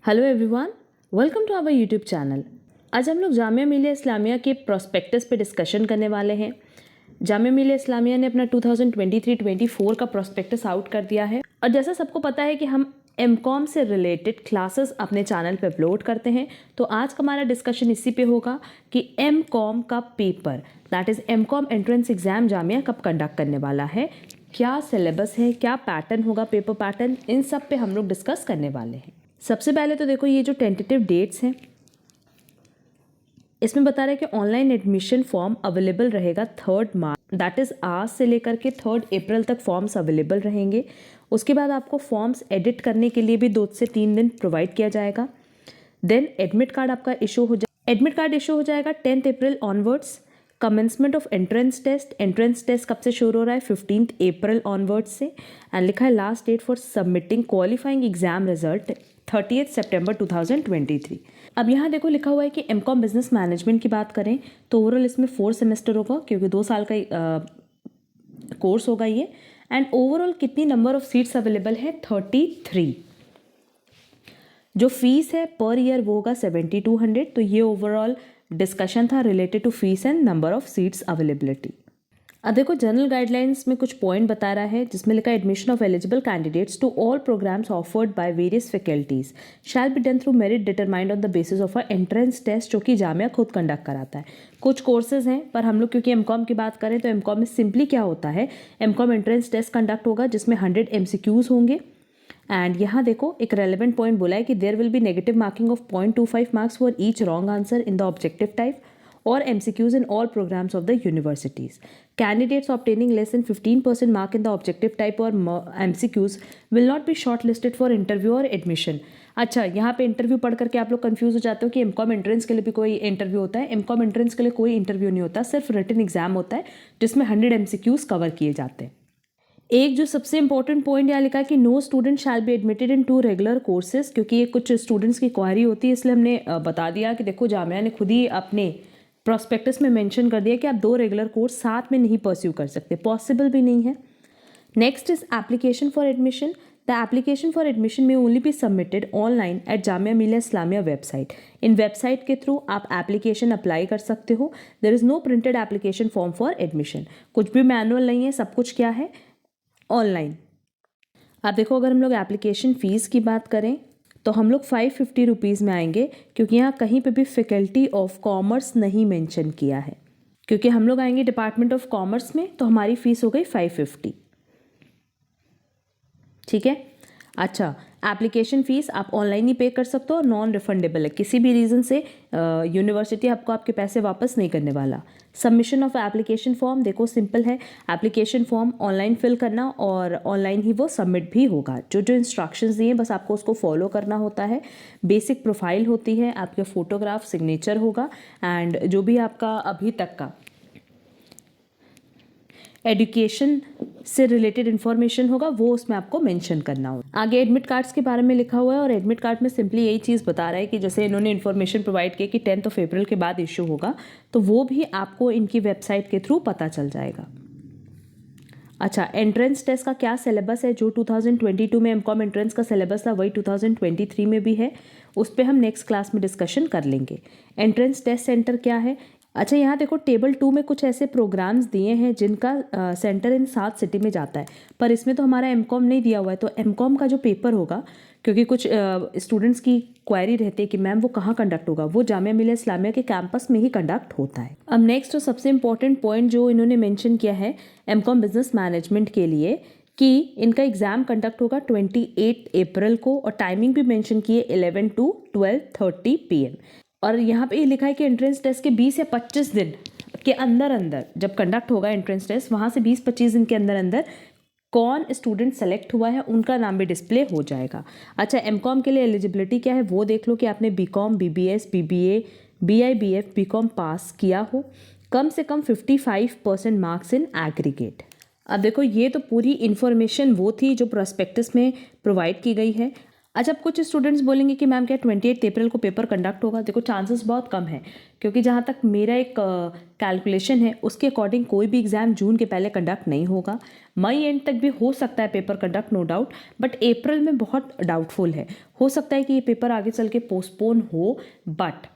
Hello everyone, welcome to our YouTube channel. आज हम लोग जामिया मिलिया इस्लामिया के प्रोस्पेक्टस पे डिस्कशन करने वाले हैं। जामिया मिलिया इस्लामिया ने अपना 2023-24 का प्रोस्पेक्टस आउट कर दिया है और जैसा सबको पता है कि हम एमकॉम से रिलेटेड क्लासेस अपने चैनल पे अपलोड करते हैं, तो आज का हमारा डिस्कशन इसी पे होगा कि एमकॉम का paper that is MCom entrance exam Jamia कब कंडक्ट करने वाला है, क्या सिलेबस है, क्या पैटर्न होगा, पेपर पैटर्न, इन सब पे हम लोग डिस्कस करने वाले हैं। सबसे पहले तो देखो ये जो टेंटेटिव डेट्स हैं इसमें बता रहे हैं कि ऑनलाइन एडमिशन फॉर्म अवेलेबल रहेगा 3 मार्च दैट इज़ आज से लेकर के 3 अप्रैल तक फॉर्म्स अवेलेबल रहेंगे। उसके बाद आपको फॉर्म्स एडिट करने के लिए भी 2 से 3 दिन प्रोवाइड किया जाएगा। देन एडमिट कार्ड आपका इशू हो जाएगा 10 April onwards. Commencement of entrance test कब से शुरू हो रहा है 15 अप्रैल ऑनवर्ड्स से। एंड लिखा है last date for submitting qualifying exam result 30 सितंबर 2023। अब यहाँ देखो लिखा हुआ है कि एमकॉम बिजनेस मैनेजमेंट की बात करें तो ओवरऑल इसमें 4 सेमेस्टर होगा क्योंकि 2 साल का कोर्स होगा ये। एंड ओवरऑल कितनी नंबर ऑफ सीट्स अवेलेबल है 33। जो फीस है पर ईयर वो होगा 7200। तो ये ओवरऑल डिस्कशन था related to fees and number of seats availability. अब देखो जनरल गाइडलाइंस में कुछ पॉइंट बता रहा है जिसमें लिखा है admission of eligible candidates to all programmes offered by various faculties shall be done through merit determined on the basis of a entrance test जो कि जामिया खुद कंडक्ट कराता है। कुछ कोर्सेज हैं पर हम लोग क्योंकि एमकॉम की बात करें तो एमकॉम में सिंपली क्या होता है, एमकॉम एंट्रेंस टेस्ट कंडक्ट होगा जिसमें 100 MCQs होंगे। एंड यहाँ देखो एक रेलेवेंट पॉइंट बोला है कि there will be negative marking of 0.25 marks for each wrong answer in the objective type or MCQs in all programs of the universities. Candidates obtaining less than 15% mark in the objective type or MCQs will not be shortlisted for interview or admission. अच्छा, यहाँ पे interview पढ़ करके आप लोग confuse हो जाते हो कि एमकॉम एंट्रेंस के लिए भी कोई इंटरव्यू होता है। एमकॉम एंट्रेंस के लिए कोई इंटरव्यू नहीं होता, सिर्फ रिटन एग्जाम होता है जिसमें 100 MCQs कवर किए जाते हैं। एक जो सबसे इंपॉर्टेंट पॉइंट यहाँ लिखा है कि no student shall be admitted in 2 regular courses, क्योंकि ये कुछ स्टूडेंट्स की क्वारी होती है इसलिए हमने बता दिया कि देखो जामिया ने खुद ही अपने प्रोस्पेक्टस में मेंशन कर दिया कि आप 2 रेगुलर कोर्स साथ में नहीं परस्यू कर सकते, पॉसिबल भी नहीं है। Next is application for admission. The application for admission में only be submitted online at Jamia Millia Islamia website. इन वेबसाइट के थ्रू आप एप्लीकेशन अप्लाई कर सकते हो। There is no printed application form for admission, कुछ भी मैनुअल नहीं है, सब कुछ क्या है ऑनलाइन। आप देखो अगर हम लोग एप्लीकेशन फ़ीस की बात करें तो हम लोग 550 रुपीज़ में आएंगे क्योंकि यहाँ कहीं पे भी फैकल्टी ऑफ कॉमर्स नहीं मेंशन किया है। क्योंकि हम लोग आएंगे डिपार्टमेंट ऑफ कॉमर्स में तो हमारी फ़ीस हो गई 550। ठीक है। अच्छा, एप्लीकेशन फ़ीस आप ऑनलाइन ही पे कर सकते हो और नॉन रिफंडेबल है, किसी भी रीज़न से यूनिवर्सिटी आपको आपके पैसे वापस नहीं करने वाला। सबमिशन ऑफ एप्लीकेशन फॉर्म देखो सिंपल है, एप्लीकेशन फॉर्म ऑनलाइन फिल करना और ऑनलाइन ही वो सबमिट भी होगा। जो जो इंस्ट्रक्शंस दिए बस आपको उसको फॉलो करना होता है। बेसिक प्रोफाइल होती है, आपके फोटोग्राफ, सिग्नेचर होगा एंड जो भी आपका अभी तक का एजुकेशन से रिलेटेड इन्फॉर्मेशन होगा वो उसमें आपको मेंशन करना होगा। आगे एडमिट कार्ड्स के बारे में लिखा हुआ है और एडमिट कार्ड में सिंपली यही चीज़ बता रहा है कि जैसे इन्होंने इन्फॉर्मेशन प्रोवाइड की कि 10 अप्रैल के बाद इशू होगा तो वो भी आपको इनकी वेबसाइट के थ्रू पता चल जाएगा। अच्छा, एंट्रेंस टेस्ट का क्या सिलेबस है, जो 2022 में एमकॉम एंट्रेंस का सिलेबस था वही 2023 में भी है, उस पर हम नेक्स्ट क्लास में डिस्कशन कर लेंगे। एंट्रेंस टेस्ट सेंटर क्या है। अच्छा, यहाँ देखो टेबल 2 में कुछ ऐसे प्रोग्राम्स दिए हैं जिनका सेंटर इन 7 सिटी में जाता है, पर इसमें तो हमारा एमकॉम नहीं दिया हुआ है। तो एमकॉम का जो पेपर होगा, क्योंकि कुछ स्टूडेंट्स की क्वेरी रहती है कि मैम वो कहाँ कंडक्ट होगा, वो जामिया मिलिया इस्लामिया के कैंपस में ही कंडक्ट होता है। अब नेक्स्ट और सबसे इंपॉर्टेंट पॉइंट जो इन्होंने मेंशन किया है एमकॉम बिजनेस मैनेजमेंट के लिए कि इनका एग्जाम कंडक्ट होगा 28 अप्रैल को और टाइमिंग भी मेंशन की है 11 to 12:30 PM। और यहाँ पे लिखा है कि एंट्रेंस टेस्ट के 20 या 25 दिन के अंदर अंदर जब कंडक्ट होगा एंट्रेंस टेस्ट, वहाँ से 20-25 दिन के अंदर अंदर कौन स्टूडेंट सेलेक्ट हुआ है उनका नाम भी डिस्प्ले हो जाएगा। अच्छा, एमकॉम के लिए एलिजिबिलिटी क्या है वो देख लो कि आपने BCom, BBS, BBA, BIBF, BCom pass किया हो, कम से कम 55% मार्क्स इन एग्रीगेट। अब देखो ये तो पूरी इन्फॉर्मेशन वो थी जो प्रोस्पेक्टस में प्रोवाइड की गई है। अच्छा, अब कुछ स्टूडेंट्स बोलेंगे कि मैम क्या 28 अप्रैल को पेपर कंडक्ट होगा? देखो चांसेस बहुत कम है, क्योंकि जहाँ तक मेरा एक कैलकुलेशन है उसके अकॉर्डिंग कोई भी एग्ज़ाम जून के पहले कंडक्ट नहीं होगा। मई एंड तक भी हो सकता है paper conduct, no doubt, but April में बहुत डाउटफुल है। हो सकता है कि ये पेपर आगे चल के पोस्टपोन हो, बट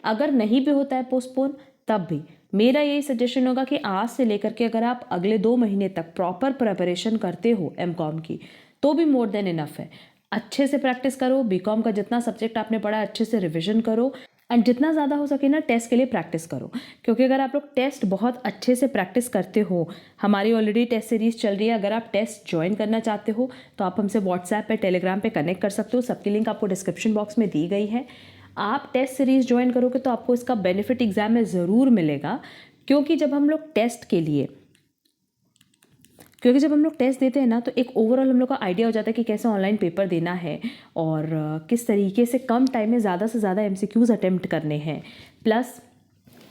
अगर नहीं भी होता है पोस्टपोन तब भी मेरा यही सजेशन होगा कि आज से लेकर के अगर आप अगले 2 महीने तक प्रॉपर प्रिपरेशन करते हो एमकॉम की, तो भी मोर देन इनफ है। अच्छे से प्रैक्टिस करो, बीकॉम का जितना सब्जेक्ट आपने पढ़ा अच्छे से रिविजन करो, एंड जितना ज़्यादा हो सके ना टेस्ट के लिए प्रैक्टिस करो, क्योंकि अगर आप लोग टेस्ट बहुत अच्छे से प्रैक्टिस करते हो, हमारी ऑलरेडी टेस्ट सीरीज़ चल रही है, अगर आप टेस्ट ज्वाइन करना चाहते हो तो आप हमसे व्हाट्सएप पे, टेलीग्राम पे कनेक्ट कर सकते हो। सबकी लिंक आपको डिस्क्रिप्शन बॉक्स में दी गई है। आप टेस्ट सीरीज़ ज्वाइन करोगे तो आपको इसका बेनिफिट एग्ज़ाम में ज़रूर मिलेगा, क्योंकि जब हम लोग टेस्ट देते हैं ना, तो एक ओवरऑल हम लोग का आइडिया हो जाता है कि कैसे ऑनलाइन पेपर देना है और किस तरीके से कम टाइम में ज़्यादा से ज़्यादा एमसीक्यूज़ अटेम्प्ट करने हैं। प्लस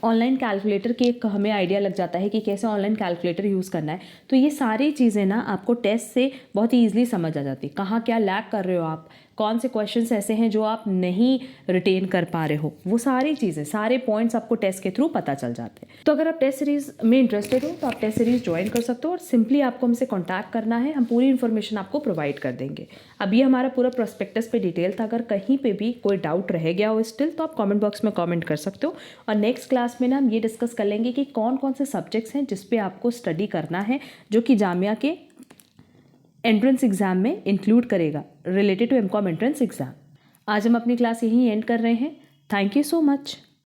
ऑनलाइन कैलकुलेटर की एक हमें आइडिया लग जाता है कि कैसे ऑनलाइन कैलकुलेटर यूज़ करना है। तो ये सारी चीज़ें ना आपको टेस्ट से बहुत ही ईजिली समझ आ जाती है। कहाँ क्या लैग कर रहे हो आप, कौन से क्वेश्चंस ऐसे हैं जो आप नहीं रिटेन कर पा रहे हो, वो सारी चीज़ें, सारे पॉइंट्स आपको टेस्ट के थ्रू पता चल जाते हैं। तो अगर आप टेस्ट सीरीज़ में इंटरेस्टेड हो तो आप टेस्ट सीरीज़ ज्वाइन कर सकते हो, और सिंपली आपको हमसे कॉन्टैक्ट करना है, हम पूरी इन्फॉर्मेशन आपको प्रोवाइड कर देंगे। अब ये हमारा पूरा प्रोस्पेक्टस पे डिटेल था। अगर कहीं पे भी कोई डाउट रह गया हो स्टिल, तो आप कमेंट बॉक्स में कमेंट कर सकते हो। और नेक्स्ट क्लास में ना हम ये डिस्कस कर लेंगे कि कौन कौन से सब्जेक्ट्स हैं जिस पे आपको स्टडी करना है, जो कि जामिया के एंट्रेंस एग्ज़ाम में इंक्लूड करेगा related to MCom entrance exam. आज हम अपनी क्लास यहीं एंड कर रहे हैं। Thank you so much.